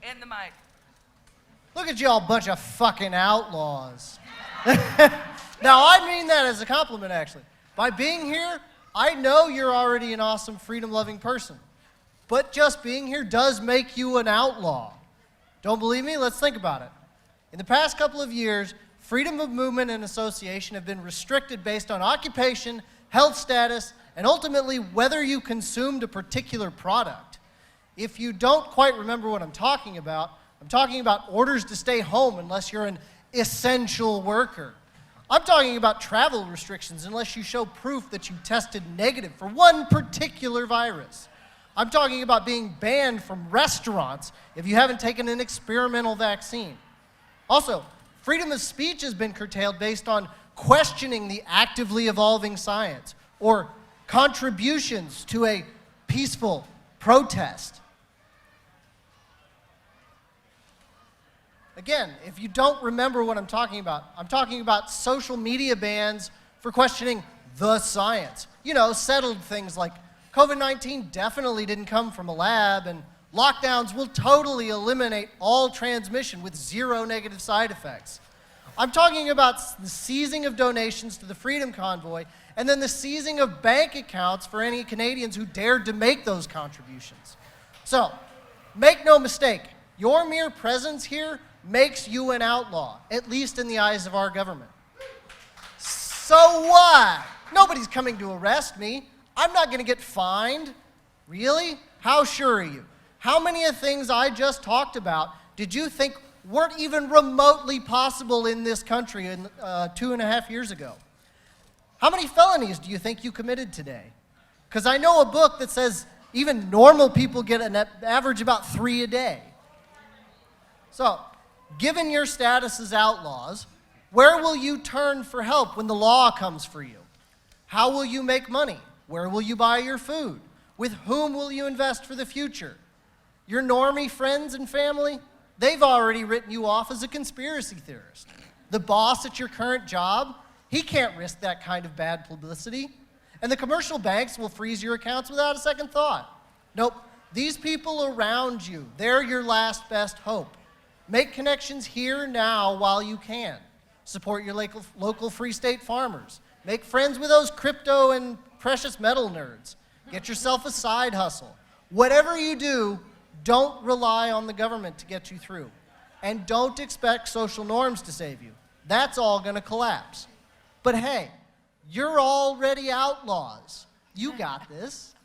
And the mic. Look at y'all, bunch of fucking outlaws. Now, I mean that as a compliment, actually. By being here, I know you're already an awesome, freedom-loving person. But just being here does make you an outlaw. Don't believe me? Let's think about it. In the past couple of years, freedom of movement and association have been restricted based on occupation, health status, and ultimately whether you consumed a particular product. If you don't quite remember what I'm talking about orders to stay home unless you're an essential worker. I'm talking about travel restrictions unless you show proof that you tested negative for one particular virus. I'm talking about being banned from restaurants if you haven't taken an experimental vaccine. Also, freedom of speech has been curtailed based on questioning the actively evolving science or contributions to a peaceful protest. Again, if you don't remember what I'm talking about social media bans for questioning the science. You know, settled things like COVID-19 definitely didn't come from a lab, and lockdowns will totally eliminate all transmission with zero negative side effects. I'm talking about the seizing of donations to the Freedom Convoy, and then the seizing of bank accounts for any Canadians who dared to make those contributions. So, make no mistake, your mere presence here makes you an outlaw, at least in the eyes of our government. So what? Nobody's coming to arrest me. I'm not going to get fined. Really? How sure are you? How many of the things I just talked about did you think weren't even remotely possible in this country 2.5 years ago? How many felonies do you think you committed today? Because I know a book that says even normal people get an average about 3 a day. So, given your status as outlaws, where will you turn for help when the law comes for you? How will you make money? Where will you buy your food? With whom will you invest for the future? Your normie friends and family, they've already written you off as a conspiracy theorist. The boss at your current job, he can't risk that kind of bad publicity. And the commercial banks will freeze your accounts without a second thought. Nope, these people around you, they're your last best hope. Make connections here now while you can. Support your local Free State farmers. Make friends with those crypto and precious metal nerds. Get yourself a side hustle. Whatever you do, don't rely on the government to get you through. And don't expect social norms to save you. That's all going to collapse. But hey, you're already outlaws. You got this.